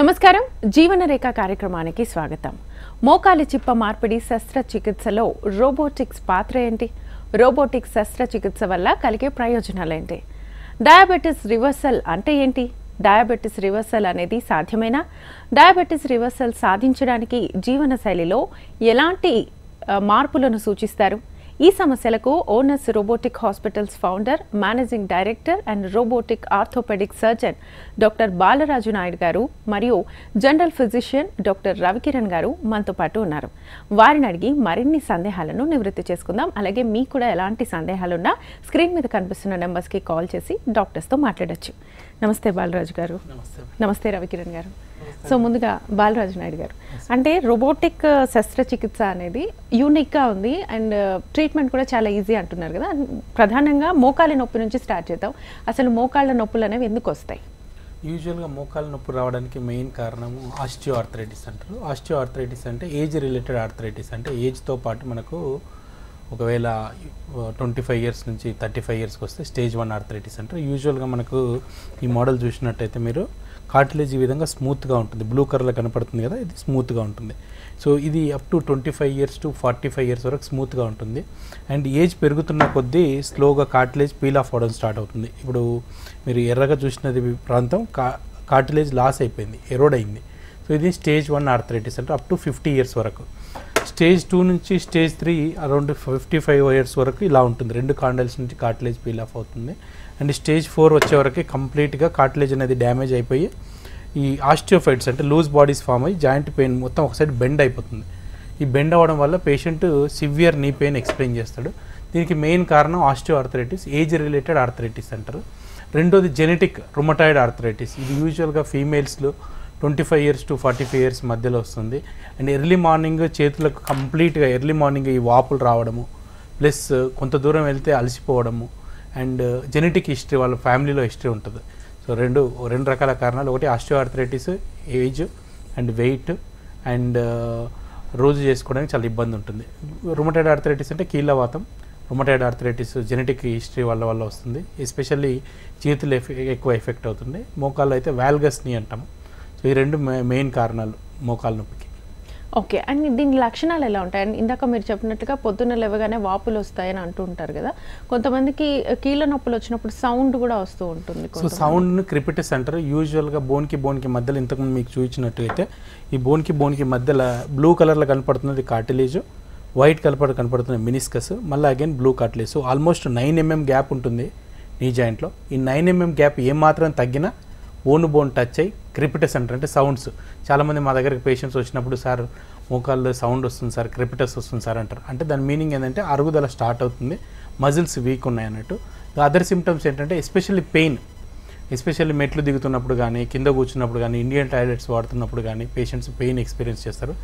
నమస్కారం జీవన రేఖ కార్యక్రమానికి స్వాగతం. మోకాలి చిప్ప మార్పిడి శస్త్రచికిత్సలో రోబోటిక్స్ పాత్ర ఏంటి? రోబోటిక్స్ శస్త్రచికిత్స వల్ల కలిగే ప్రయోజనాలు ఏంటి? డయాబెటిస్ రివర్సల్ అంటే ఏంటి? డయాబెటిస్ రివర్సల్ అనేది సాధ్యమేనా? డయాబెటిస్ రివర్సల్ సాధించడానికి జీవనశైలిలో ఎలాంటి మార్పులను సూచిస్తారు? ఈ సమస్యలకు Onus robotic hospitals founder, managing director and robotic orthopaedic surgeon doctor Balaraju Naidu garu మరియు జనరల్ ఫిజిషియన్ డాక్టర్ రవికిరణ్ గారు మనతో పాటు ఉన్నారు. వారిని అడిగి మరిన్ని సందేహాలను నివృత్తి చేసుకుందాం. అలాగే మీకు కూడా ఎలాంటి సందేహాలున్నా స్క్రీన్ మీద కనిపిస్తున్న నెంబర్స్కి కాల్ చేసి డాక్టర్స్తో మాట్లాడచ్చు. నమస్తే బాలరాజు గారు. నమస్తే రవికిరణ్ గారు. సో ముందుగా బాలరాజు నాయుడు గారు, అంటే రోబోటిక్ శస్త్రచికిత్స అనేది యూనిక్గా ఉంది అండ్ ట్రీట్మెంట్ కూడా చాలా ఈజీ అంటున్నారు కదా. ప్రధానంగా మోకాలి నొప్పి నుంచి స్టార్ట్ చేద్దాం. అసలు మోకాళ్ళ నొప్పులు అనేవి ఎందుకు వస్తాయి? యూజువల్గా మోకాళ్ళ నొప్పి రావడానికి మెయిన్ కారణము ఆస్టియో ఆర్థరైటిస్ అంటారు. ఆస్టియో ఆర్థరైటిస్ అంటే ఏజ్ రిలేటెడ్ ఆర్థరైటిస్, అంటే ఏజ్తో పాటు మనకు ఒకవేళ 25 ఇయర్స్ నుంచి 35 ఇయర్స్కి వస్తే స్టేజ్ 1 ఆర్థరైటిస్ అంటారు. యూజువల్గా మనకు ఈ మోడల్ చూసినట్టయితే మీరు కార్టిలేజ్ ఈ విధంగా స్మూత్గా ఉంటుంది, బ్లూ కలర్లో కనపడుతుంది కదా, ఇది స్మూత్గా ఉంటుంది. సో ఇది up to 25 years to 45 years వరకు స్మూత్గా ఉంటుంది. అండ్ ఏజ్ పెరుగుతున్న కొద్దీ స్లోగా కార్టిలేజ్ పీల్ ఆఫ్ అవ్వడం స్టార్ట్ అవుతుంది. ఇప్పుడు మీరు ఎర్రగా చూసినది ప్రాంతం కార్టిలేజ్ లాస్ అయిపోయింది, ఎరోడ్ అయింది. సో ఇది స్టేజ్ 1 ఆర్థరైటిస్ అంటే అప్ టు 50 ఇయర్స్ వరకు. స్టేజ్ 2 నుంచి స్టేజ్ 3 అరౌండ్ 55 ఇయర్స్ వరకు ఇలా ఉంటుంది. 2 కాండల్స్ నుంచి కార్టిలేజ్ పీల్ ఆఫ్ అవుతుంది. అండ్ స్టేజ్ 4 వచ్చే వరకు కంప్లీట్గా కార్టిలేజ్ అనేది డ్యామేజ్ అయిపోయి ఈ ఆస్టియోఫైట్స్ అంటే లూజ్ బాడీస్ ఫామ్ అయ్యి జాయింట్ పెయిన్ మొత్తం ఒక సైడ్ బెండ్ అయిపోతుంది. ఈ బెండ్ అవ్వడం వల్ల patient severe knee pain explain చేస్తాడు. దీనికి మెయిన్ కారణం osteo arthritis, age related arthritis అంటారు. రెండోది జెనెటిక్ రుమటాయిడ్ ఆర్థరైటిస్. ఇది యూజువల్గా ఫీమేల్స్లో 25 ఇయర్స్ టు 45 ఇయర్స్ మధ్యలో వస్తుంది. అండ్ ఎర్లీ మార్నింగ్ చేతులకు కంప్లీట్గా ఎర్లీ మార్నింగ్ ఈ వాపులు రావడము, ప్లస్ కొంత దూరం వెళ్తే అలసిపోవడము, అండ్ జెనెటిక్ హిస్టరీ, వాళ్ళ ఫ్యామిలీలో హిస్టరీ ఉంటుంది. సో రెండు రకాల కారణాలు. ఒకటి osteoarthritis, age and weight, and రోజు చేసుకోవడానికి చాలా ఇబ్బంది ఉంటుంది. రుమటాయిడ్ ఆర్థరైటిస్ అంటే కీళ్ళవాతం. రుమటాయిడ్ ఆర్థరైటిస్ జెనెటిక్ హిస్టరీ వల్ల వస్తుంది. ఎస్పెషల్లీ చేతులు ఎక్కువ ఎఫెక్ట్ అవుతుంది. మోకాళ్ళు అయితే వాల్గస్ నీ అంటాము. సో ఈ రెండు మెయిన్ కారణాలు మోకాళ్ళ నొప్పికి. ఓకే, అండ్ దీని లక్షణాలు ఎలా ఉంటాయి? అండ్ ఇందాక మీరు చెప్పినట్టుగా పొద్దున్న లేవగానే వాపులు వస్తాయని అంటూ ఉంటారు కదా. కొంతమందికి కీళ్ళ నొప్పులు వచ్చినప్పుడు సౌండ్ కూడా వస్తూ ఉంటుంది. సో సౌండ్ని క్రిపిటస్ అంటారు. యూజువల్గా బోన్కి మధ్యలో ఇంతకుముందు మీకు చూపించినట్టు అయితే ఈ బోన్కి మధ్యలో బ్లూ కలర్లో కనపడుతున్నది కార్టిలేజ్, వైట్ కలర్ కనపడుతున్న మినిస్కస్, మళ్ళీ again blue cartilage. So almost 9 mm gap ఉంటుంది నీ జాయింట్లో. ఈ 9 mm గ్యాప్ ఏమాత్రం తగ్గినా బోన్ టచ్ అయ్యి క్రిపిటస్ అంటారు, అంటే సౌండ్స్. చాలామంది మా దగ్గరికి పేషెంట్స్ వచ్చినప్పుడు, సార్ మోకాల్లో సౌండ్ వస్తుంది సార్, క్రిపిటస్ వస్తుంది సార్ అంటారు. అంటే దాని మీనింగ్ ఏంటంటే అరుగుదల స్టార్ట్ అవుతుంది, మజిల్స్ వీక్ ఉన్నాయి అన్నట్టు. అదర్ సిమ్టమ్స్ ఏంటంటే ఎస్పెషల్లీ పెయిన్, ఎస్పెషల్లీ మెట్లు దిగుతున్నప్పుడు కానీ, కింద కూర్చున్నప్పుడు కానీ, ఇండియన్ టాయిలెట్స్ వాడుతున్నప్పుడు కానీ పేషెంట్స్ పెయిన్ ఎక్స్పీరియన్స్ చేస్తారు.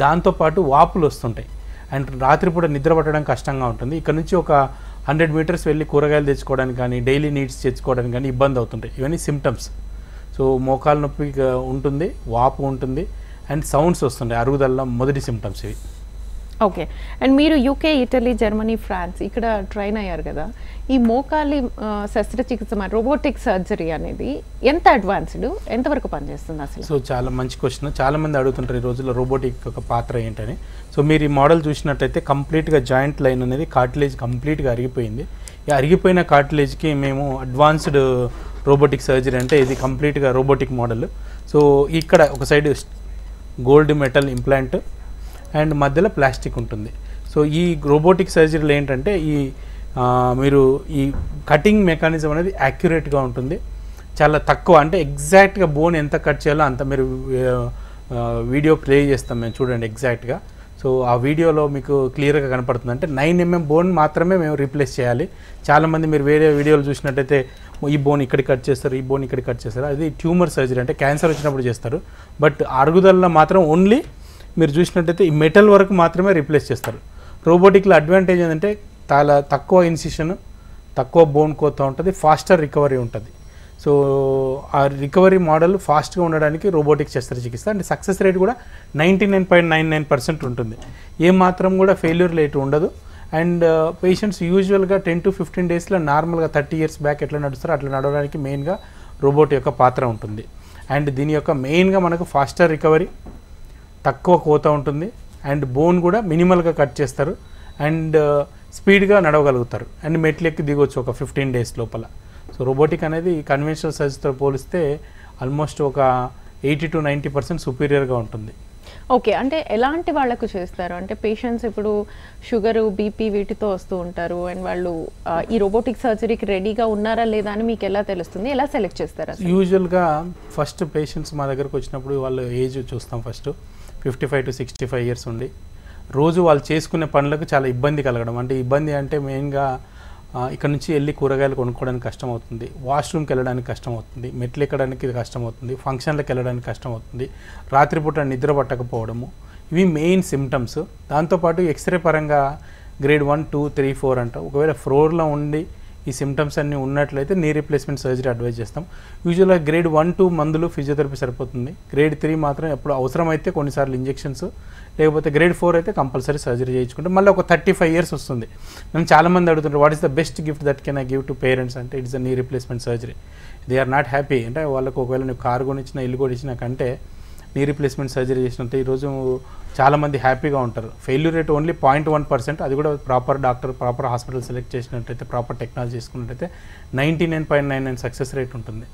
దాంతోపాటు వాపులు వస్తుంటాయి. అండ్ రాత్రిపూట నిద్ర పట్టడం కష్టంగా ఉంటుంది. ఇక్కడ నుంచి ఒక 100 మీటర్స్ వెళ్ళి కూరగాయలు తెచ్చుకోవడానికి కానీ, డైలీ నీడ్స్ తెచ్చుకోవడానికి కానీ ఇబ్బంది అవుతుంటాయి. ఇవన్నీ సిమ్టమ్స్. సో మోకాలు నొప్పి ఉంటుంది, వాపు ఉంటుంది, అండ్ సౌండ్స్ వస్తుంటాయి. అరుగుదల మొదటి సిమ్టమ్స్ ఇవి. ఓకే, అండ్ మీరు యూకే, ఇటలీ, జర్మనీ, ఫ్రాన్స్ ఇక్కడ ట్రైన్ అయ్యారు కదా. ఈ మోకాలి శస్త్రచికిత్స రోబోటిక్ సర్జరీ అనేది ఎంత అడ్వాన్స్డ్, ఎంతవరకు పనిచేస్తుంది అసలు? సో చాలా మంచి క్వశ్చన్. చాలామంది అడుగుతుంటారు ఈ రోజుల్లో రోబోటిక్ ఒక పాత్ర ఏంటని. సో మీరు ఈ మోడల్ చూసినట్టయితే కంప్లీట్గా జాయింట్ లైన్ అనేది కార్టిలేజ్ కంప్లీట్గా అరిగిపోయింది. ఈ అరిగిపోయిన కార్టిలేజ్కి మేము అడ్వాన్స్డ్ రోబోటిక్ సర్జరీ అంటే ఇది కంప్లీట్గా రోబోటిక్ మోడల్. సో ఇక్కడ ఒక side gold metal implant and మధ్యలో ప్లాస్టిక్ ఉంటుంది. సో ఈ రోబోటిక్ సర్జరీలో ఏంటంటే మీరు ఈ కటింగ్ మెకానిజం అనేది యాక్యురేట్గా ఉంటుంది. చాలా తక్కువ, అంటే ఎగ్జాక్ట్గా బోన్ ఎంత కట్ చేయాలో అంత. మీరు వీడియో ప్లే చేస్తాం మేము, చూడండి ఎగ్జాక్ట్గా. సో ఆ వీడియోలో మీకు క్లియర్గా కనపడుతుంది. అంటే 9 mm బోన్ మాత్రమే మేము రీప్లేస్ చేయాలి. చాలామంది మీరు వేరే వీడియోలు చూసినట్టయితే ఈ బోన్ ఇక్కడ కట్ చేస్తారు, ఈ బోన్ ఇక్కడ కట్ చేస్తారు. అది ట్యూమర్ సర్జరీ, అంటే క్యాన్సర్ వచ్చినప్పుడు చేస్తారు. బట్ అరుగుదలలో మాత్రం ఓన్లీ మీరు చూసినట్టయితే ఈ మెటల్ వరకు మాత్రమే రీప్లేస్ చేస్తారు. రోబోటిక్లో అడ్వాంటేజ్ ఏంటంటే చాలా తక్కువ ఇన్సిషన్, తక్కువ బోన్ కోత ఉంటుంది, ఫాస్టర్ రికవరీ ఉంటుంది. సో ఆ రికవరీ మోడల్ ఫాస్ట్గా ఉండడానికి రోబోటిక్ శస్త్రచికిత్స. అండ్ సక్సెస్ రేట్ కూడా 99.99% ఉంటుంది. ఏమాత్రం కూడా ఫెయిల్యూర్ రేట్ ఉండదు. అండ్ పేషెంట్స్ యూజువల్గా 10 to 15 డేస్లో నార్మల్గా 30 ఇయర్స్ బ్యాక్ ఎట్లా నడుస్తారో అట్లా నడవడానికి మెయిన్గా రోబోట్ యొక్క పాత్ర ఉంటుంది. అండ్ దీని యొక్క మెయిన్గా మనకు ఫాస్టర్ రికవరీ, తక్కువ కోత ఉంటుంది, అండ్ బోన్ కూడా మినిమల్గా కట్ చేస్తారు, అండ్ స్పీడ్గా నడవగలుగుతారు, అండ్ మెట్లెక్కి దిగొచ్చు ఒక 15 days లోపల. సో రోబోటిక్ అనేది కన్వెన్షనల్ సర్జరీతో పోలిస్తే ఆల్మోస్ట్ ఒక 80 to 90% సుపీరియర్గా ఉంటుంది. ఓకే, అంటే ఎలాంటి వాళ్ళకు చేస్తారు? అంటే పేషెంట్స్ ఇప్పుడు షుగరు, బీపీ వీటితో వస్తూ ఉంటారు, అండ్ వాళ్ళు ఈ రోబోటిక్ సర్జరీకి రెడీగా ఉన్నారా లేదా అని మీకు ఎలా తెలుస్తుంది? ఎలా సెలెక్ట్ చేస్తారు? యూజువల్గా ఫస్ట్ పేషెంట్స్ మా దగ్గరకు వచ్చినప్పుడు వాళ్ళ ఏజ్ చూస్తాం. ఫస్ట్ 55 to 65 years ఉండి రోజు వాళ్ళు చేసుకునే పనులకు చాలా ఇబ్బంది కలగడం. అంటే ఇబ్బంది అంటే మెయిన్గా ఇక్కడ నుంచి వెళ్ళి కూరగాయలు కొనుక్కోవడానికి కష్టం అవుతుంది, వాష్రూమ్కి వెళ్ళడానికి కష్టం అవుతుంది, మెట్లు ఎక్కడానికి కష్టం అవుతుంది, ఫంక్షన్లకు వెళ్ళడానికి కష్టం అవుతుంది, రాత్రిపూట నిద్ర పట్టకపోవడము, ఇవి మెయిన్ సిమ్టమ్స్. దాంతోపాటు ఎక్స్రే పరంగా గ్రేడ్ 1, 2, 3, 4 అంట. ఒకవేళ ఫ్లోర్లో ఉండి ఈ సిమ్టమ్స్ అన్నీ ఉన్నట్లయితే నీ రీప్లేస్మెంట్ సర్జరీ అడ్వైజ్ చేస్తాం. యూజువల్గా గ్రేడ్ 1, 2 మందులు, ఫిజియోథెరపీ సరిపోతుంది. గ్రేడ్ 3 మాత్రం ఎప్పుడు అవసరమైతే కొన్నిసార్లు ఇంజెక్షన్స్, లేకపోతే గ్రేడ్ 4 అయితే కంపల్సరీ సర్జరీ చేయించుకుంటే మళ్ళీ ఒక 35 years వస్తుంది. నన్ను చాలామంది అడుగుతుంటారు, what is the best gift that can I give to parents అంటే it's the knee replacement surgery. They are not happy. అంటే వాళ్ళకు ఒకవేళ నువ్వు కారు కొనిచ్చినా, ఇల్లు కొనిచ్చినా కంటే నీ రీప్లేస్మెంట్ సర్జరీ చేసినట్టు ఈరోజు చాలామంది హ్యాపీగా ఉంటారు. Failure rate only 0.1%. అది కూడా proper doctor, proper hospital select చేసినట్టయితే, ప్రాపర్ టెక్నాలజీ చేసుకున్నట్టయితే 99.99% సక్సెస్ రేట్ ఉంటుంది.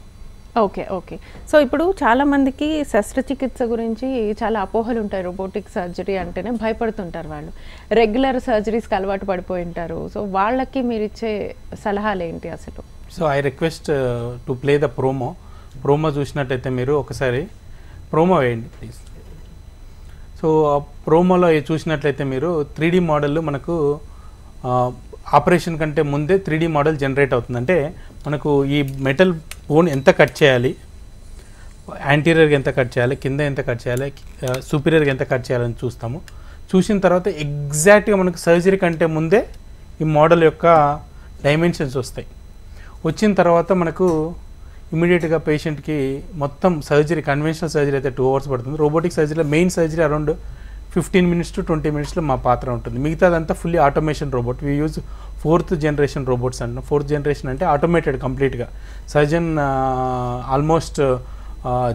Okay, okay. సో ఇప్పుడు చాలామందికి శస్త్రచికిత్స గురించి చాలా అపోహలు ఉంటాయి. రోబోటిక్ సర్జరీ అంటేనే భయపడుతుంటారు వాళ్ళు. రెగ్యులర్ సర్జరీస్కి అలవాటు పడిపోయి ఉంటారు. సో వాళ్ళకి మీరు ఇచ్చే సలహాలు ఏంటి అసలు? So I request to play the promo చూసినట్టయితే మీరు ఒకసారి ప్రోమో వేయండి ప్లీజ్. సో ప్రోమోలో చూసినట్లయితే మీరు 3D మోడల్ మనకు ఆపరేషన్ కంటే ముందే 3D మోడల్ జనరేట్ అవుతుంది. అంటే మనకు ఈ మెటల్ బోన్ ఎంత కట్ చేయాలి, యాంటీరియర్గా ఎంత కట్ చేయాలి, కింద ఎంత కట్ చేయాలి, సూపీరియర్గా ఎంత కట్ చేయాలని చూస్తాము. చూసిన తర్వాత ఎగ్జాక్ట్గా మనకు సర్జరీ కంటే ముందే ఈ మోడల్ యొక్క డైమెన్షన్స్ వస్తాయి. వచ్చిన తర్వాత మనకు ఇమీడియట్గా పేషెంట్కి మొత్తం సర్జరీ, కన్వెన్షనల్ సర్జరీ అయితే 2 hours పడుతుంది. రోబోటిక్ సర్జరీలో main surgery around 15 minutes to 20 minutes మా పాత్ర ఉంటుంది. మిగతాదంతా fully automation robot. We use 4th generation robots అంటున్నాం. 4th generation అంటే ఆటోమేటెడ్ కంప్లీట్గా. సర్జన్ ఆల్మోస్ట్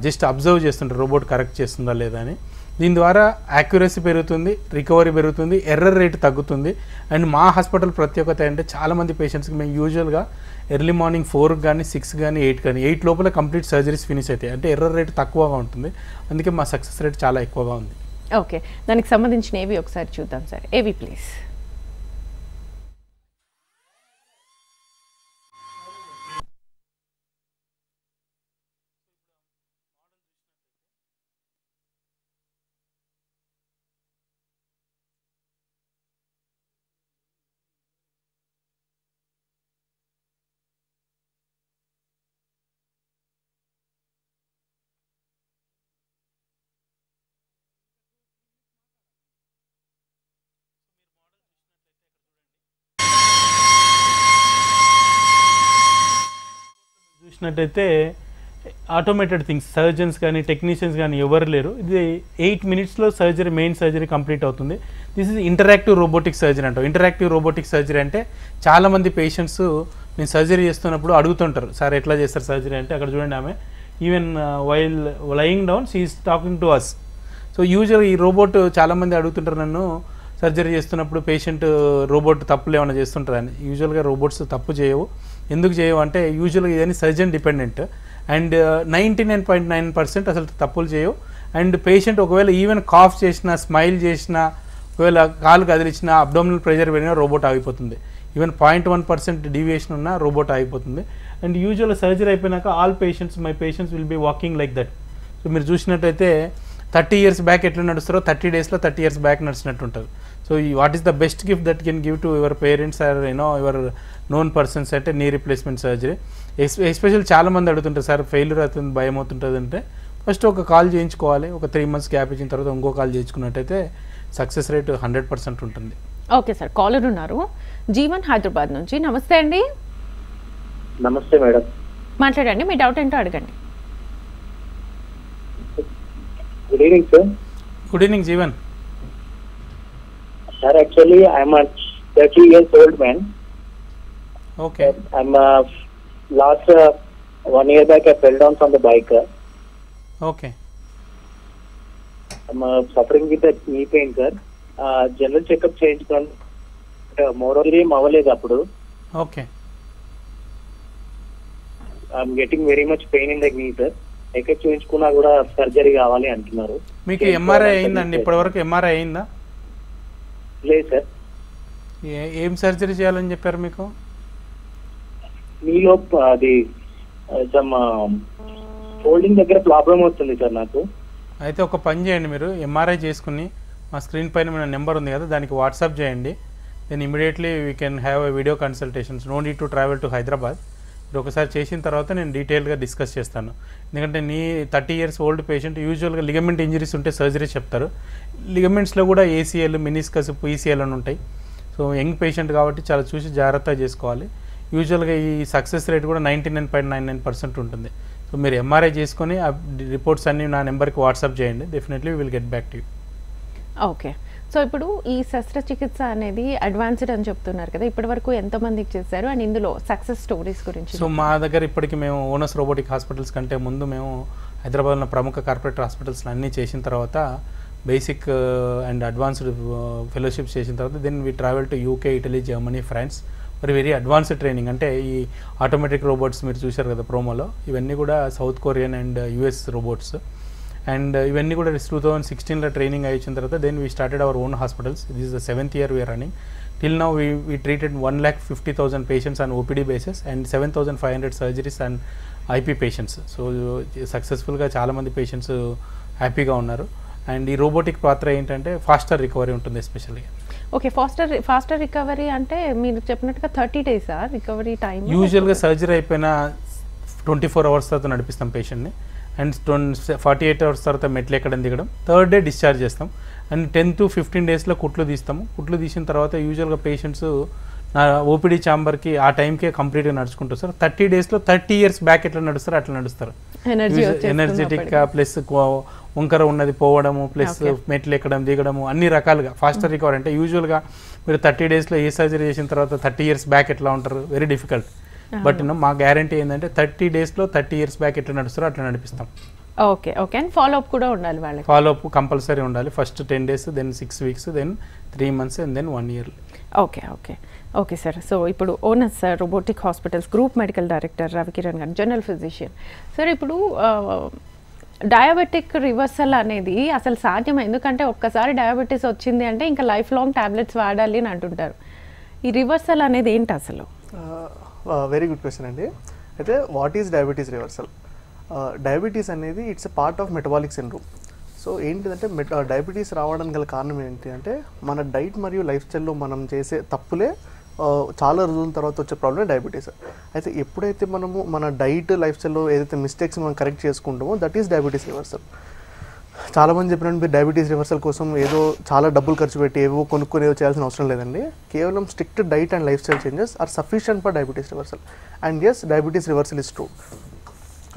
జస్ట్ అబ్జర్వ్ చేస్తుంటారు రోబోట్ కరెక్ట్ చేస్తుందా లేదా అని. దీని ద్వారా యాక్యురసీ పెరుగుతుంది, రికవరీ పెరుగుతుంది, ఎర్రర్ రేట్ తగ్గుతుంది. అండ్ మా హాస్పిటల్ ప్రత్యేకత అంటే చాలామంది పేషెంట్స్కి మేము యూజువల్గా ఎర్లీ మార్నింగ్ 4 కానీ 6 కానీ 8 కానీ 8 లోపల కంప్లీట్ సర్జరీస్ ఫినిష్ అవుతాయి. అంటే ఎర్రర్ రేట్ తక్కువగా ఉంటుంది. అందుకే మా సక్సెస్ రేట్ చాలా ఎక్కువగా ఉంది. ఓకే, దానికి సంబంధించిన ఏవి ఒకసారి చూద్దాం సార్. ఏవి ప్లీజ్. చూసినట్టయితే ఆటోమేటెడ్ థింగ్స్, సర్జన్స్ కానీ టెక్నీషియన్స్ కానీ ఎవరు లేరు. ఇది 8 minutesలో సర్జరీ, మెయిన్ సర్జరీ కంప్లీట్ అవుతుంది. This is interactive robotic surgery అంటాం. ఇంటరాక్టివ్ రోబోటిక్ సర్జరీ అంటే చాలామంది పేషెంట్స్ నేను సర్జరీ చేస్తున్నప్పుడు అడుగుతుంటారు, సార్ ఎట్లా చేస్తారు సర్జరీ అంటే. అక్కడ చూడండి, ఆమె even while lying down she is talking to us. So usual ఈ రోబోట్ చాలామంది అడుగుతుంటారు నన్ను, సర్జరీ చేస్తున్నప్పుడు పేషెంట్ రోబోట్ తప్పులు ఏమైనా చేస్తుంటారని. యూజువల్గా రోబోట్స్ తప్పు చేయవు. ఎందుకు చేయవు అంటే యూజువల్గా ఇదని సర్జన్ డిపెండెంట్. అండ్ 99.9% అసలు తప్పులు చేయవు. అండ్ పేషెంట్ ఒకవేళ ఈవెన్ కాఫ్ చేసినా, స్మైల్ చేసినా, ఒకవేళ కాలు కదిలిచ్చినా, అబ్డోమినల్ ప్రెషర్ పెరిగినా రోబోట్ ఆగిపోతుంది. ఈవెన్ 0.1% డీవియేషన్ ఉన్నా రోబోట్ ఆగిపోతుంది. అండ్ యూజువల్గా సర్జరీ అయిపోయినాక all patients, my patients will be walking like that. So మీరు చూసినట్టయితే 30 years బ్యాక్ ఎట్లా నడుస్తారో 30 daysలో 30 years బ్యాక్ నడిచినట్టు ఉంటుంది. So what is the best gift that can give to your parents or your known persons అంటే knee replacement surgery. Special చాలామంది అడుగుతుంటారు, sir failure అవుతుంది, భయం అవుతుంటుంది అంటే ఫస్ట్ ఒక కాల్ చేయించుకోవాలి. ఒక 3 months గ్యాప్ ఇచ్చిన తర్వాత ఇంకో కాల్ చేయించుకున్నట్టయితే సక్సెస్ రేట్ 100% ఉంటుంది. ఓకే సార్, కాలర్ ఉన్నారు జీవన్ హైదరాబాద్ నుంచి. నమస్తే అండి. నమస్తే మేడం. మాట్లాడండి, మీ డౌట్ ఏంటో అడగండి. Good evening sir. Good evening Jeevan. Sir actually I'm 30 years old man. Okay. I'm last 1 year back I fell down from the bike. Okay. Suffering with knee pain sir. General checkup చేయించుకోండి, మోరోలీ ఏం అవ్వలేదు అప్పుడు. Okay. I'm getting very much pain in the నీ sir. ఎక్కడ చూపించుకున్నా కూడా surgery కావాలి అంటున్నారు. మీకు ఎంఆర్ఐ అయిందండి ఇప్పటివరకు? ఎంఆర్ఐ అయిందా? లేదు సార్. ఏం సర్జరీ చేయాలని చెప్పారు మీకు? నీలో అది ఫోల్డింగ్ దగ్గర ప్రాబ్లం అవుతుంది సార్ నాకు. అయితే ఒక పని చేయండి, మీరు ఎంఆర్ఐ చేసుకుని మా స్క్రీన్ పైన మన నెంబర్ ఉంది కదా, దానికి వాట్సాప్ చేయండి. Then immediately we can have a video consultations. No need to travel to Hyderabad. మీరు ఒకసారి చేసిన తర్వాత నేను డీటెయిల్గా డిస్కస్ చేస్తాను. ఎందుకంటే నీ 30 years ఓల్డ్ పేషెంట్ యూజువల్గా లిగమెంట్ ఇంజరీస్ ఉంటే సర్జరీ చెప్తారు. లిగమెంట్స్లో కూడా ఏసీఎల్, మినిస్కస్, పీసీఎల్ అని ఉంటాయి. సో యంగ్ పేషెంట్ కాబట్టి చాలా చూసి జాగ్రత్తగా చేసుకోవాలి. యూజువల్గా ఈ సక్సెస్ రేట్ కూడా 99.99% ఉంటుంది. సో మీరు ఎంఆర్ఐ చేసుకొని ఆ రిపోర్ట్స్ అన్నీ నా నెంబర్కి వాట్సాప్ చేయండి. Definitely will get back to you. Okay. So ఇప్పుడు ఈ శస్త్రచికిత్స అనేది అడ్వాన్స్డ్ అని చెప్తున్నారు కదా, ఇప్పటి వరకు ఎంతమందికి చేశారు అండ్ ఇందులో సక్సెస్ స్టోరీస్ గురించి? సో మా దగ్గర ఇప్పటికి మేము ఓనస్ రోబోటిక్ హాస్పిటల్స్ కంటే ముందు మేము హైదరాబాద్లో ప్రముఖ కార్పొరేట్ హాస్పిటల్స్లో అన్నీ చేసిన తర్వాత బేసిక్ అండ్ అడ్వాన్స్డ్ ఫెలోషిప్స్ చేసిన తర్వాత then we travel to UK, Italy, Germany, France మరి వెరీ అడ్వాన్స్డ్ ట్రైనింగ్. అంటే ఈ ఆటోమేటిక్ రోబోట్స్ మీరు చూశారు కదా ప్రోమోలో, ఇవన్నీ కూడా south Korean and US robots. And ఇవన్నీ కూడా 2016లో ట్రైనింగ్ అయిన తర్వాత then we started our own hospitals. This is the 7th year we are running. Till now we treated 1,50,000 patients on OPD basis and 7,500 surgeries and IP patients. So సక్సెస్ఫుల్గా చాలామంది patients హ్యాపీగా ఉన్నారు. And ఈ robotic పాత్ర ఏంటంటే faster recovery ఉంటుంది ఎస్పెషల్గా. Okay. Faster recovery అంటే మీరు చెప్పినట్టుగా 30 days రికవరీ టైం? యూజువల్గా సర్జరీ అయిపోయిన 24 hours తర్వాత నడిపిస్తాం పేషెంట్ని. అండ్ 48 hours తర్వాత మెట్లు ఎక్కడం దిగడం, 3rd day డిశ్చార్జ్ చేస్తాం. అండ్ 10 to 15 daysలో కుట్లు తీస్తాము. కుట్లు తీసిన తర్వాత యూజువల్గా పేషెంట్స్ నా ఓపీడీ ఛాంబర్కి ఆ టైంకే కంప్లీట్గా నడుచుకుంటారు సార్. 30 daysలో 30 years బ్యాక్ ఎట్లా నడుస్తారో అట్లా నడుస్తారు. ఎనర్జెటిక్గా ప్లస్ వంకర ఉన్నది పోవడము ప్లస్ మెట్లు ఎక్కడం దిగడము అన్ని రకాలుగా ఫాస్టర్ రికవర్. అంటే యూజువల్గా మీరు 30 daysలో ఏ సర్జరీ చేసిన తర్వాత 30 years బ్యాక్ ఎట్లా ఉంటారు, వెరీ డిఫికల్ట్. బట్ మా గ్యారంటీ ఏంటంటే 30 daysలో 30 years బ్యాక్ ఎట్లా నడుస్తారో అట్లా నడిపిస్తాం. ఓకే. ఓకే. అండ్ ఫాలోఅప్ కూడా ఉండాలి వాళ్ళకి? ఫాలోఅప్ కంపల్సరీ ఉండాలి. First 10 days, then 6 weeks, then 3 months and then 1 year. Okay. Okay. Okay sir. So ఇప్పుడు Onus sir robotic hospitals group medical director Ravikiran గారు, జనరల్ ఫిజిషియన్ సార్. ఇప్పుడు డయాబెటిక్ రివర్సల్ అనేది అసలు సాధ్యమే? ఎందుకంటే ఒక్కసారి డయాబెటీస్ వచ్చింది అంటే ఇంకా లైఫ్ లాంగ్ టాబ్లెట్స్ వాడాలి అని అంటుంటారు. ఈ రివర్సల్ అనేది ఏంటి అసలు? వెరీ గుడ్ క్వశ్చన్ అండి. అయితే what is diabetes reversal? Diabetes అనేది it's a part of metabolic syndrome. So ఏంటిదంటే డయాబెటీస్ రావడానికి గల కారణం ఏంటి అంటే మన డైట్ మరియు లైఫ్ స్టైల్లో మనం చేసే తప్పులే చాలా రోజుల తర్వాత వచ్చే ప్రాబ్లమే డయాబెటీస్. అయితే ఎప్పుడైతే మనము మన డైట్ లైఫ్ స్టైల్లో ఏదైతే మిస్టేక్స్ మనం కరెక్ట్ చేసుకుంటామో దట్ ఈస్ డయాబెటీస్ రివర్సల్. చాలామంది చెప్పినట్టు మీరు డయాబెటీస్ రివర్సల్ కోసం ఏదో చాలా డబ్బులు ఖర్చు పెట్టి ఏవో కొనుక్కొని ఏదో చేయాల్సిన అవసరం లేదండి. కేవలం strict diet and life style changes are sufficient for diabetes reversal. And yes, diabetes reversal is true.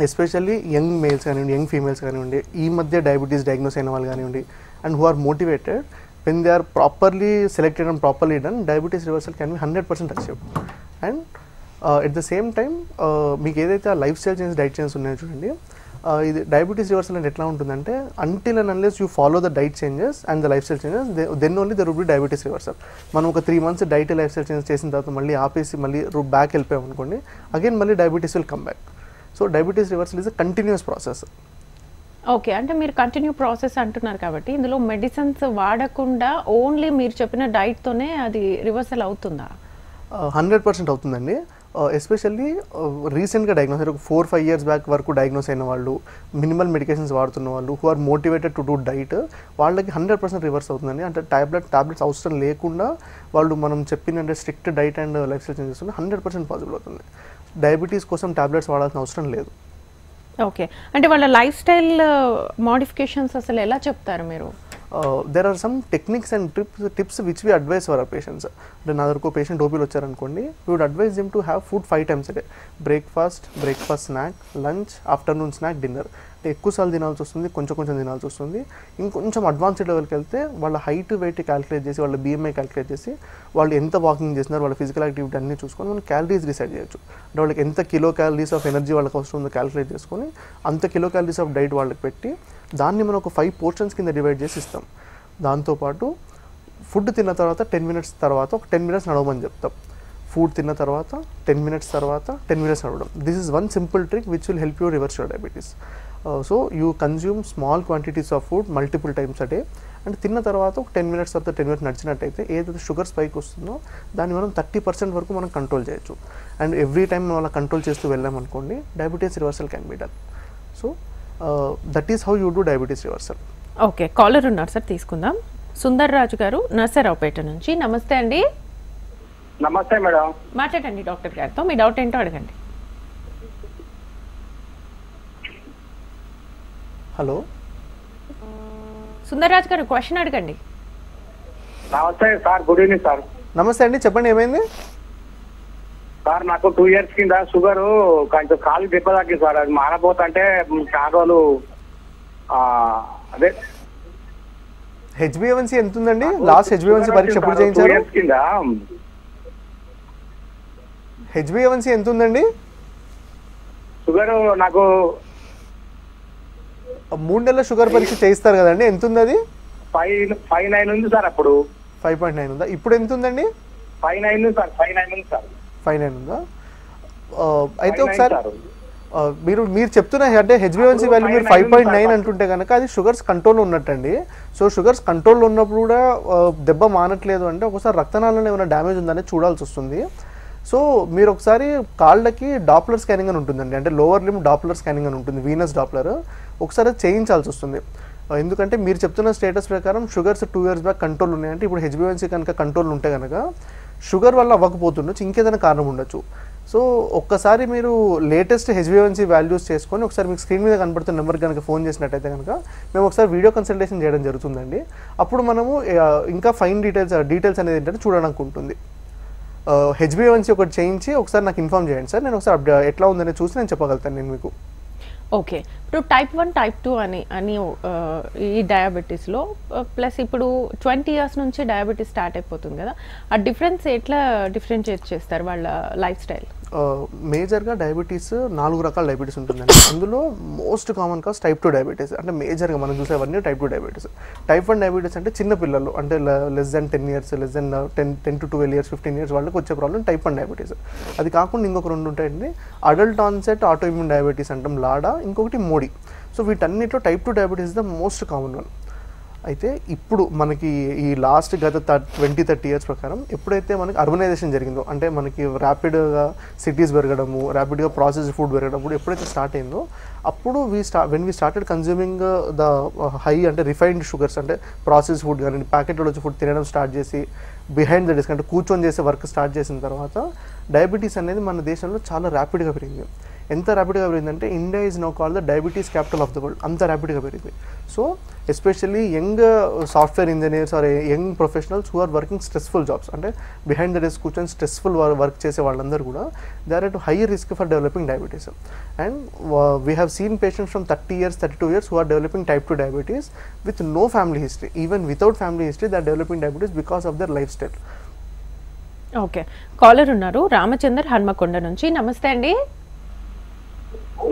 Especially young males కానివ్వండి, యంగ్ ఫీమేల్స్ కానివ్వండి, ఈ మధ్య డయాబెటీస్ డయాగ్నోస్ అయిన వాళ్ళు కానివ్వండి, and who are motivated, when they are properly selected and properly done, diabetes reversal can be 100% achieved. And at the same time మీకు ఏదైతే ఆ life style change diet changes ఉన్నాయో చూడండి, ఇది డయాబెటీస్ రివర్సల్ అంటే ఎట్లా ఉంటుందంటే until and unless you follow the diet changes and the lifestyle changes, then only there will be diabetes reversal. మనం ఒక 3 months diet life style change చేసిన తర్వాత మళ్ళీ ఆపేసి మళ్ళీ బ్యాక్ వెళ్ళిపోయాం అనుకోండి, అగైన్ మళ్ళీ diabetes will come back. So diabetes reversal is a continuous process. Okay. అంటే మీరు కంటిన్యూ ప్రాసెస్ అంటున్నారు కాబట్టి ఇందులో మెడిసిన్స్ వాడకుండా ఓన్లీ మీరు చెప్పిన డైట్తోనే అది రివర్సల్ అవుతుందా? 100% అవుతుందండి. ఎస్పెషల్లీ రీసెంట్గా డయాగ్నోస్ ఒక 4-5 years బ్యాక్ వరకు డయాగ్నోస్ అయిన వాళ్ళు, మినిమల్ మెడికేషన్స్ వాడుతున్న వాళ్ళు, who are motivated to do diet, వాళ్ళకి 100% రివర్స్ అవుతుందండి. అంటే టాబ్లెట్స్ అవసరం లేకుండా వాళ్ళు మనం చెప్పిన strict diet and life style changes 100% possible అవుతుంది. డయాబెటీస్ కోసం టాబ్లెట్స్ వాడాల్సిన అవసరం లేదు. ఓకే. అంటే వాళ్ళ లైఫ్ స్టైల్ మోడిఫికేషన్స్ అసలు ఎలా చెప్తారు మీరు? There are some techniques and tips which we advise for our patients. అంటే నా దగ్గరకు పేషెంట్ ఓపీలో వచ్చారనుకోండి, we would advise them to have food 5 times a day. Breakfast snack, lunch, afternoon snack, dinner. ఎక్కువసార్లు తినాల్సి వస్తుంది, కొంచెం కొంచెం తినాల్సి వస్తుంది. ఇంకొంచెం అడ్వాన్స్డ్ లెవెల్కి వెళ్తే వాళ్ళ హైట్ వెయిట్ క్యాలిక్యులేట్ చేసి, వాళ్ళ BMI క్యాలిక్యులేట్ చేసి, వాళ్ళు ఎంత వాకింగ్ చేస్తున్నారు, వాళ్ళ ఫిజికల్ యాక్టివిటీ అన్నీ చూసుకొని మనం క్యాలరీస్ డిసైడ్ చేయొచ్చు. అంటే వాళ్ళకి ఎంత కిలో క్యాలరీస్ ఆఫ్ ఎనర్జీ వాళ్ళకి అవసరం ఉందో క్యాలిక్యులేట్ చేసుకొని అంత కిలో క్యాలరీస్ ఆఫ్ డైట్ వాళ్ళకి పెట్టి దాన్ని మనం ఒక 5 పోర్షన్స్ కింద డివైడ్ చేసి ఇస్తాం. దాంతోపాటు ఫుడ్ తిన్న తర్వాత 10 మినిట్స్ తర్వాత ఒక 10 మినిట్స్ నడవమని చెప్తాం. ఫుడ్ తిన్న తర్వాత 10 మినిట్స్ తర్వాత 10 మినిట్స్ నడవడం. This is one simple trick which will help you reverse your diabetes. So you consume small quantities of food multiple times a day, and తిన్న తర్వాత ఒక 10 మినిట్స్ తర్వాత 10 మినిట్స్ నడిచినట్టయితే ఏదైతే షుగర్ స్పైక్ వస్తుందో దాన్ని మనం 30% వరకు మనం కంట్రోల్ చేయొచ్చు. అండ్ ఎవ్రీ టైం మనం అలా కంట్రోల్ చేస్తూ వెళ్ళామనుకోండి, diabetes reversal can be done. So that is how you do diabetes reversal. Okay, caller ఉన్నారు సార్, తీసుకుందాం. సుందర్ రాజు గారు నర్సరావుపేట నుంచి. నమస్తే అండి. నమస్తే మేడం. మాట్లాడండి డాక్టర్ గారితో, మీ డౌట్ ఏంటో అడగండి. హలో సుందర్రాజ్ గారు, క్వశ్చన్ అడగండి. నమస్తే సార్, గుడ్ ఈవినింగ్ సార్. నమస్తే అండి, చెప్పండి ఏమైంది సార్? నాకు 2 years కింద షుగర్ కొంచెం కాలు దెబ్బ తగ్గింది సార్. అది మానపోతుంటే చాలా రోజులు అదే HbA1c ఎంత ఉందండి? లాస్ట్ HbA1c పరీక్ష ఎప్పుడు చేయించారు? 2 years కింద HbA1c ఎంత ఉందండి? షుగర్ నాకు 3 నెలల షుగర్ పరీక్ష చేయిస్తారు కదండి, ఎంత ఉంది అది? 5.9 ఉంది సార్. అప్పుడు 5.9 ఉందా? ఇప్పుడు ఎంత ఉందండి? 5.9 సార్. 5.9 ఉంది సార్. 5.9 ఉందా? అయితే ఒకసారి మీరు చెప్తున్న అంటే HbA1c వాల్యూ మీరు 5.9 అంటుంటే కనుక అది షుగర్స్ కంట్రోల్లో ఉన్నట్టండి. సో షుగర్స్ కంట్రోల్లో ఉన్నప్పుడు కూడా దెబ్బ మానట్లేదు అంటే ఒకసారి రక్తనాళంలో ఏమైనా డ్యామేజ్ ఉందని చూడాల్సి వస్తుంది. సో మీరు ఒకసారి కాళ్ళకి డాప్లర్ స్కానింగ్ అని ఉంటుందండి, అంటే లోవర్ లిమ్ డాప్లర్ స్కానింగ్ అని ఉంటుంది, వీనస్ డాప్లర్. ఒకసారి చేయించాల్సి వస్తుంది. ఎందుకంటే మీరు చెప్తున్న స్టేటస్ ప్రకారం షుగర్స్ 2 years బ్యాక్ కంట్రోల్ ఉన్నాయంటే ఇప్పుడు HbA1c కనుక కంట్రోల్ ఉంటే కనుక షుగర్ వల్ల అవ్వకపోతుండొచ్చు, ఇంకేదైనా కారణం ఉండొచ్చు. సో ఒక్కసారి మీరు లేటెస్ట్ HbA1c వాల్యూస్ చేసుకొని ఒకసారి మీకు స్క్రీన్ మీద కనబడుతున్న నెంబర్ కనుక ఫోన్ చేసినట్టయితే కనుక మేము ఒకసారి వీడియో కన్సల్టేషన్ చేయడం జరుగుతుందండి. అప్పుడు మనము ఇంకా ఫైన్ డీటెయిల్స్ అనేది ఏంటంటే చూడడానికి ఉంటుంది. HbA1c ఒకటి చేయించి ఒకసారి నాకు ఇన్ఫార్మ్ చేయండి సార్, నేను ఒకసారి ఎట్లా ఉందని చూసి నేను చెప్పగలుగుతాను నేను మీకు. ఓకే, ఇప్పుడు టైప్ 1 టైప్ 2 అని ఈ డయాబెటీస్లో ప్లస్ ఇప్పుడు 20 years నుంచి డయాబెటీస్ స్టార్ట్ అయిపోతుంది కదా, ఆ డిఫరెన్స్ ఎట్లా డిఫరెన్షియేట్ చేస్తారు వాళ్ళ లైఫ్ స్టైల్? మేజర్గా డయాబెటీస్ 4 రకాల డయాబెటీస్ ఉంటుందండి. అందులో most common cause type 2 diabetes, అంటే మేజర్గా మనం చూసేవన్నీ టైప్ 2 డయాబెటీస్. టైప్ 1 డయాబెటీస్ అంటే చిన్న పిల్లలు, అంటే less than 10 years, less than 10 to 12 years, 15 years వాళ్ళకి వచ్చే ప్రాబ్లం టైప్ 1 డయాబెటీస్. అది కాకుండా ఇంకొక 2 ఉంటాయండి, అడల్ట్ ఆన్సెట్ ఆటోఇమ్యూన్ డయాబెటీస్ అంటాం, లాడా, ఇంకొకటి మోడీ. సో వీటన్నిటిలో type 2 diabetes the most common one. అయితే ఇప్పుడు మనకి ఈ లాస్ట్ గత 20-30 years ప్రకారం ఎప్పుడైతే మనకి అర్బనైజేషన్ జరిగిందో, అంటే మనకి ర్యాపిడ్గా సిటీస్ పెరగడము, ర్యాపిడ్గా ప్రాసెస్డ్ ఫుడ్ పెరగడం ఎప్పుడైతే స్టార్ట్ అయిందో అప్పుడు when we started consuming the high అంటే రిఫైన్డ్ షుగర్స్, అంటే ప్రాసెస్ ఫుడ్ కానీ ప్యాకెట్లో వచ్చే ఫుడ్ తినడం స్టార్ట్ చేసి బిహైండ్ ద డెస్క్ అంటే కూర్చొని చేసే వర్క్ స్టార్ట్ చేసిన తర్వాత డయాబెటీస్ అనేది మన దేశంలో చాలా ర్యాపిడ్గా పెరిగింది. ఎంత ర్యాపిడ్గా పెరిగిందంటే India is now called the diabetes capital of the world, అంత ర్యాపిడ్గా పెరిగింది. So especially young software engineers are young professionals who are working stressful jobs, అంటే బిహైండ్ ద డెస్క్ కూర్చొని స్ట్రెస్ఫుల్ వర్క్ చేసే వాళ్ళందరూ కూడా they are at high risk for developing diabetes. And we have seen patients from 30 years, 32 years who are developing type 2 diabetes with no family history. Even without family history they are developing diabetes because of their lifestyle. Okay, caller ఉన్నారు రామచందర్ హన్మకొండ నుంచి. నమస్తే అండి.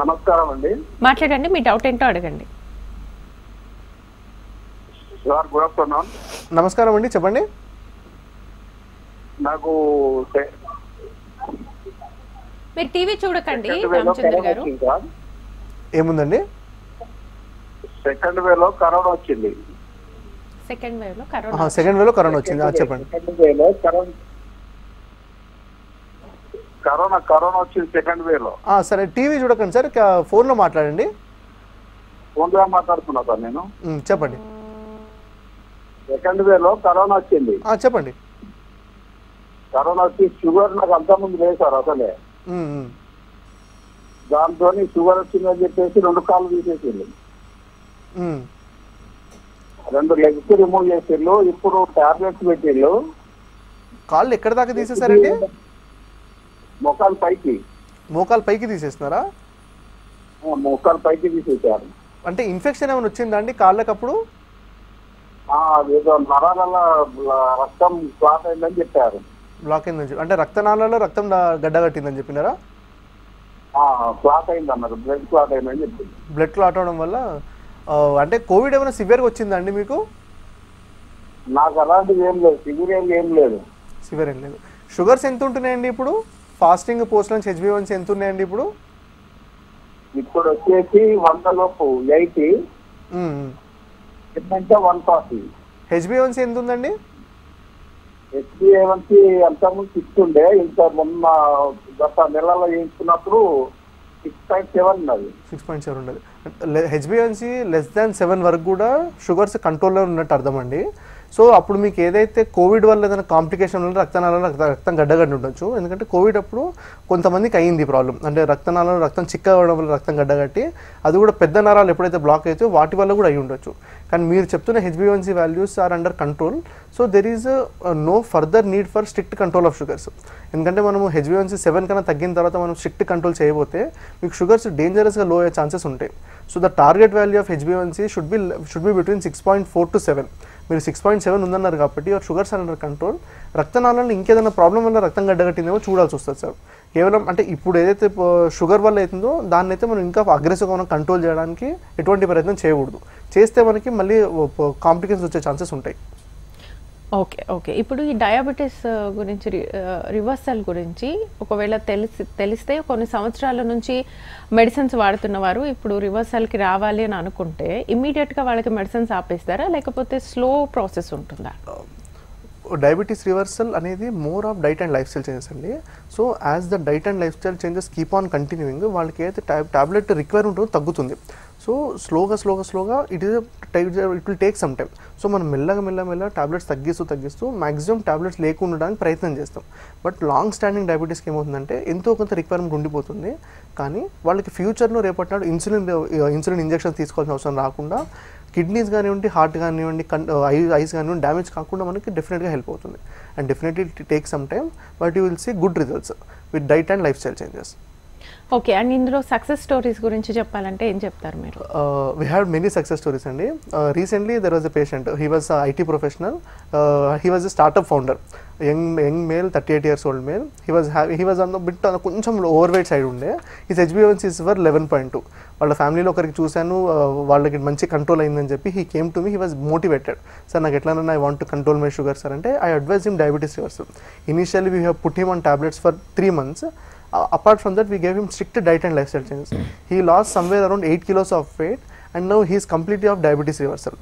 నమస్కారం అండి. మాట్లాడండి, మీ doubt ఏంటో అడగండి. Sir good afternoon. నమస్కారం అండి, చెప్పండి. నాకు మీరు టీవీ చూడకండి రామచంద్ర గారు. ఏముందండి? సెకండ్ వేలో కరోనా వచ్చింది. సెకండ్ వేవ్ లో కరోనా వచ్చింది, చెప్పండి. సెకండ్ వేలో కరోనా వచ్చింది సెకండ్ వేలో. సరే, టీవీ చూడకండి సార్, ఫోన్లో మాట్లాడండి. ఫోన్లో మాట్లాడుతున్నా సార్ నేను. చెప్పండి. సెకండ్ వేలో కరోనా వచ్చింది. చెప్పండి. కరోనా వచ్చి షుగర్ నాకు అంతకుముందు లేదు సార్ అసలే. దాంతో షుగర్ వచ్చిందని చెప్పేసి 2 కాళ్ళు తీసేసింది, 2 లెగ్స్ రిమూవ్ చేసిళ్ళు. ఇప్పుడు టాబ్లెట్స్ పెట్టిళ్ళు. కాళ్ళు ఎక్కడ దాకా తీసేసారండి? మోకాలు పైకి తీసేస్తున్నారా? మోకాలు పైకి తీసేసారు. అంటే ఇన్ఫెక్షన్ ఏమైనా వచ్చిందా అండి కాళ్ళకి అప్పుడు? ఏదో నరాలలో రక్తం క్లాట్ అయిందని చెప్పారు. బ్లాక్ అయిందని చెప్పి అంటే రక్తనాళాలలో రక్తం గడ్డ కట్టిందని చెప్పినారా? క్లాట్ అయింది అన్నారు, బ్లడ్ క్లాట్ అయిందని చెప్పింది. బ్లడ్ క్లాట్ అవడం వల్ల అంటే కోవిడ్ ఏమైనా సివియర్గా వచ్చిందండి మీకు? నాకు అలాంటిది ఏం లేదు, సివియర్ ఏం లేదు. సివియర్ ఏం లేదు. షుగర్స్ ఎంత ఉంటున్నాయండి ఇప్పుడు? ఫాస్టింగ్ పోస్ట్ లంచ్ HbA1c ఎంత ఉన్నాయండి ఇప్పుడు? ఇప్పుడు వచ్చేసి 100 లోపు 80, 140. HbA1c ఎంత ఉందండి? HbA1c అంతకుముందు 6 ఉండే, ఇంకా మొన్న గత నెలలో వేయించుకున్నప్పుడు 6.7 ఉన్నది. 6.7 ఉండదు. HbA1c <7 వరకు కూడా షుగర్స్ కంట్రోల్లో ఉన్నట్టు అర్థం అండి. సో అప్పుడు మీకు ఏదైతే కోవిడ్ వల్ల ఏదైనా కాంప్లికేషన్ వల్ల రక్తనాళాలు రక్తం గడ్డగట్టి ఉండొచ్చు. ఎందుకంటే కోవిడ్ అప్పుడు కొంతమందికి అయింది ప్రాబ్లం, అంటే రక్తనాళాలు రక్తం చిక్కగా అవడం వల్ల రక్తం గడ్డగట్టి, అది కూడా పెద్ద నరాలు ఎప్పుడైతే బ్లాక్ అయితే వాటి వల్ల కూడా అయి ఉండొచ్చు. కానీ మీరు చెప్తున్న HbA1c values are under control. So there is no further need for strict control of sugars. ఎందుకంటే మనము HbA1c 7 కన్నా తగ్గిన తర్వాత మనం స్ట్రిక్ట్ కంట్రోల్ చేయబోతే మీకు షుగర్స్ డేంజరస్గా లో అయ్యే ఛాన్సెస్ ఉంటాయి. So the target value of HbA1c should be between 6.4 to 7. మీరు 6.7 ఉందన్నారు కాబట్టి యువర్ షుగర్స్ అండర్ కంట్రోల్. రక్తనాళాలను ఇంకేదైనా ప్రాబ్లం వల్ల రక్తం గడ్డగట్టిందేమో చూడాల్సి వస్తుంది సార్. కేవలం అంటే ఇప్పుడు ఏదైతే షుగర్ వల్ల అవుతుందో దాన్ని అయితే మనం ఇంకా అగ్రెసివ్గా మనం కంట్రోల్ చేయడానికి ఎటువంటి ప్రయత్నం చేయకూడదు. చేస్తే మనకి మళ్ళీ కాంప్లికేషన్స్ వచ్చే ఛాన్సెస్ ఉంటాయి. ఓకే ఇప్పుడు ఈ డయాబెటీస్ గురించి రివర్సల్ గురించి ఒకవేళ తెలిస్తే కొన్ని సంవత్సరాల నుంచి మెడిసిన్స్ వాడుతున్న వారు ఇప్పుడు రివర్సల్కి రావాలి అని అనుకుంటే ఇమ్మీడియట్గా వాళ్ళకి మెడిసిన్స్ ఆపేస్తారా, లేకపోతే స్లో ప్రాసెస్ ఉంటుందా? డయాబెటీస్ రివర్సల్ అనేది more of diet and life style changes అండి. So as the diet and life style changes keep on continuing, వాళ్ళకి ఏదైతే టాబ్లెట్ రిక్వైర్ ఉంటుందో తగ్గుతుంది. సో స్లోగా it will take some time. So మనం మెల్లగా టాబ్లెట్స్ తగ్గిస్తూ మ్యాక్సిమం టాబ్లెట్స్ లేకుండా ఉండడానికి ప్రయత్నం చేస్తాం. బట్ లాంగ్ స్టాండింగ్ డయాబెటీస్కి ఏమవుతుందంటే ఎంతో కొంత రిక్వైర్మెంట్ ఉండిపోతుంది. కానీ వాళ్ళకి ఫ్యూచర్లో రేపటి నాడు ఇన్సులిన్ ఇంజెక్షన్ తీసుకోవాల్సిన అవసరం రాకుండా కిడ్నీస్ కానివ్వండి, హార్ట్ కానివ్వండి, ఐస్ కానివ్వండి డ్యామేజ్ కాకుండా మనకి డెఫినెట్గా హెల్ప్ అవుతుంది. And definitely it take some time, but you will see good results with diet and life style changes. Okay, and ఇందులో సక్సెస్ స్టోరీస్ గురించి చెప్పాలంటే ఏం చెప్తారు మీరు? We had many success stories అండి. Recently there was a patient, he was a IT professional, he was a startup founder, young male, 38 years old male. He was on the bit కొంచెం overweight side ఉండే. His HbA1c were 11.2. వాళ్ళ ఫ్యామిలీలో ఒకరికి చూశాను, వాళ్ళకి మంచి control అయిందని చెప్పి he came to me, he was motivated. Sir నాకు ఎట్లన్నా I want to control my sugar sir అంటే I advised him diabetes reversal. Initially we have put him on tablets for 3 months. Apart from that, we gave him strict diet and lifestyle changes. He lost somewhere around 8 kilos of weight, and now he is completely off diabetes reversal.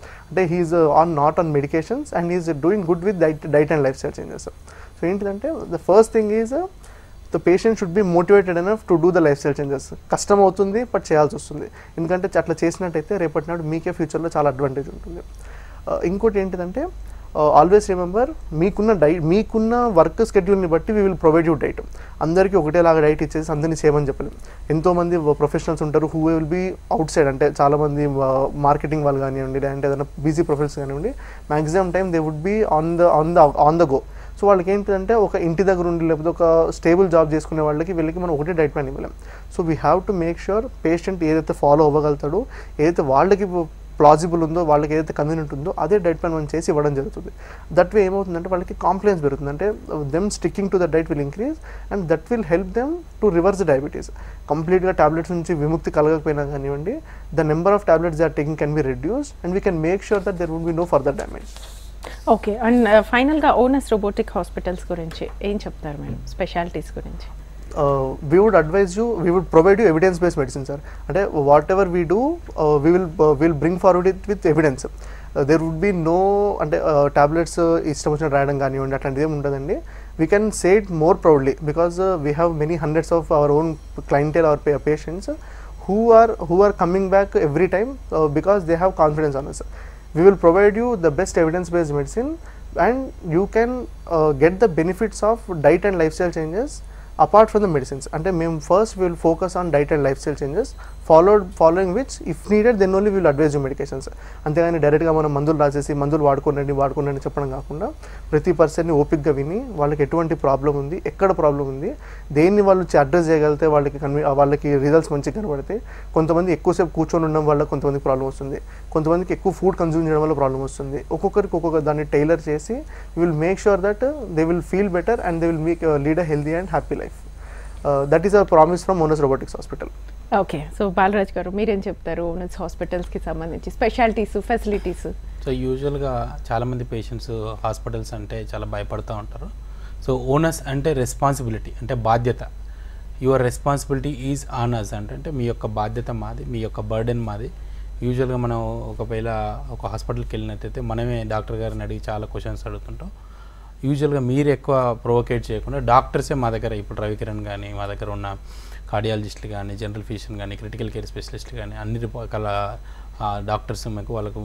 He is not on medications, and he is doing good with diet and lifestyle changes. So the first thing is the patient should be motivated enough to do the lifestyle changes. కష్టం అవుతుంది, but చేయాల్సి వస్తుంది. ఎందుకంటే అట్లా చేసినట్టయితే రేపటి నాడు మీకే ఫ్యూచర్లో చాలా అడ్వాంటేజ్ ఉంటుంది. ఇంకోటి ఏంటిదంటే ఆల్వేస్ రిమెంబర్, మీకున్న వర్క్ స్కెడ్యూల్ని బట్టి we will provide you diet. అందరికీ ఒకటేలాగా డైట్ ఇచ్చేసి అందరినీ చేయమని చెప్పలేము. ఎంతోమంది ప్రొఫెషనల్స్ ఉంటారు who will be outside, అంటే చాలామంది మార్కెటింగ్ వాళ్ళు కానివ్వండి, లేదంటే ఏదైనా బిజీ ప్రొఫెషనల్స్ కానివ్వండి, maximum time they would be on the go. So వాళ్ళకి ఏంటంటే ఒక ఇంటి దగ్గర ఉండి లేకపోతే ఒక స్టేబుల్ జాబ్ చేసుకునే వాళ్ళకి వీళ్ళకి మనం ఒకటే డైట్ ప్లాన్ ఇవ్వలేం. So we have to make sure patient ఏదైతే ఫాలో అవ్వగలుగుతాడో, ఏదైతే వాళ్ళకి ప్లాజిబుల్ ఉందో, వాళ్ళకి ఏదైతే కన్వీనియంట్ ఉందో అదే డైట్ ప్లాన్ మనం చేసి ఇవ్వడం జరుగుతుంది. దట్ వే ఏమవుతుందంటే వాళ్ళకి కాంప్లైన్స్ పెరుగుతుంది, అంటే them sticking to the diet will increase and that will help them to reverse the diabetes. కంప్లీట్గా టాబ్లెట్స్ నుంచి విముక్తి కలగకపోయినా కానివ్వండి, the number of tablets they are taking can be reduce and we can make sure that there would be no further damage. Okay, and ఫైనల్గా Onus robotic hospitals గురించి ఏం చెప్తారు madam, specialities గురించి? We would advise you, we would provide you evidence-based medicine, sir. అంటే whatever we do, we'll bring forward it with evidence. There would be no అంటే tablets ఇష్టం వచ్చినట్టు రాయడం కానివ్వండి అట్లాంటిది ఏమి ఉండదండి. We can say it more proudly because we have many hundreds of our own clientele, our patients who are coming back every time because they have confidence on us. We will provide you the best evidence-based medicine and you can get the benefits of diet and lifestyle changes apart from the medicines. అంటే మేము first will focus on diet and life style changes following which if needed then only will advise you medications. అంతేగాని డైరెక్ట్గా మనం మందులు రాసేసి మందులు వాడుకోండి చెప్పడం కాకుండా ప్రతి పర్సన్ని ఓపిక్గా విని వాళ్ళకి ఎటువంటి ప్రాబ్లం ఉంది, ఎక్కడ ప్రాబ్లం ఉంది, దేన్ని వాళ్ళు అడ్రస్ చేయగలిగితే వాళ్ళకి రిజల్ట్స్ మంచిగా కనబడతాయి. కొంతమంది ఎక్కువసేపు కూర్చొని ఉండడం వల్ల కొంతమందికి ప్రాబ్లం వస్తుంది, కొంతమందికి ఎక్కువ ఫుడ్ కన్జ్యూమ్ చేయడం వల్ల ప్రాబ్లం వస్తుంది. ఒక్కొక్కరికి ఒక్కొక్క దాన్ని టైలర్ చేసి will make sure that they will feel better and they will lead a healthy and happy life. That is our promise from Onus robotics hospital. Okay, so Balaraj garu మీరేం చెప్తారు onus హాస్పిటల్స్కి సంబంధించి స్పెషాలిటీస్, ఫెసిలిటీస్? సో యూజువల్గా చాలామంది patients hospitals అంటే చాలా భయపడుతూ ఉంటారు. సో ఓనస్ అంటే రెస్పాన్సిబిలిటీ, అంటే బాధ్యత. Your responsibility is on us అంటే మీ యొక్క బాధ్యత మాది, మీ యొక్క బర్డెన్ మాది. యూజువల్గా మనం ఒకవేళ ఒక హాస్పిటల్కి వెళ్ళినట్టయితే మనమే డాక్టర్ గారిని అడిగి చాలా క్వశ్చన్స్ అడుగుతుంటాం. యూజువల్గా మీరు ఎక్కువ ప్రొవోకేట్ చేయకుండా డాక్టర్సే మా దగ్గర, ఇప్పుడు రవికిరణ్ కానీ మా దగ్గర ఉన్న కార్డియాలజిస్టులు కానీ, జనరల్ ఫిజిషియన్ కానీ, క్రిటికల్ కేర్ స్పెషలిస్టులు కానీ అన్ని రకాల డాక్టర్స్ మీకు వాళ్ళకు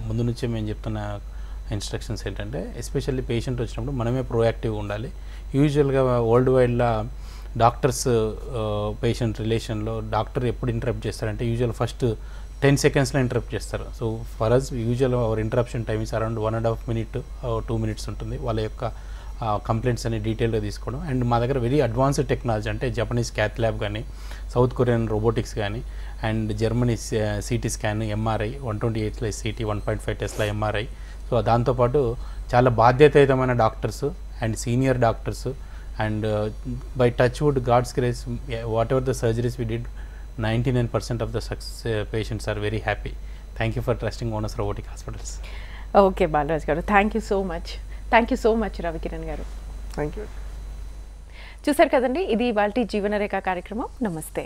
ముందు నుంచే మేము చెప్తున్న ఇన్స్ట్రక్షన్స్ ఏంటంటే ఎస్పెషల్లీ పేషెంట్ వచ్చినప్పుడు మనమే ప్రొయాక్టివ్గా ఉండాలి. యూజువల్గా వరల్డ్ వైడ్లో డాక్టర్స్ పేషెంట్ రిలేషన్లో డాక్టర్ ఎప్పుడు ఇంటరప్ట్ చేస్తారంటే యూజువల్ ఫస్ట్ 10 secondsలో ఇంటరప్ట్ చేస్తారు. So for us usual our interruption time is around 1.5 minute 2 minutes ఉంటుంది. వాళ్ళ యొక్క కంప్లైంట్స్ అన్ని డీటెయిల్గా తీసుకోవడం. అండ్ మా దగ్గర వెరీ అడ్వాన్స్డ్ టెక్నాలజీ అంటే జపనీస్ క్యాత్ ల్యాబ్ కానీ, సౌత్ కొరియన్ రోబోటిక్స్ కానీ, and Germany CT scan, MRI 128 SCT, 1.5 Tesla MRI. So దాంతోపాటు చాలా బాధ్యతాయుతమైన doctors and senior doctors. And by touch wood, God's grace, whatever the surgeries we did, 99% of the patients are very happy. Thank you for trusting Onus Robotic Hospitals. Okay Balaraj గారు, thank you so much Ravikiran గారు. Thank you. చూసారు కదండి, ఇది ఇవాల్టి జీవనరేఖ కార్యక్రమం. నమస్తే.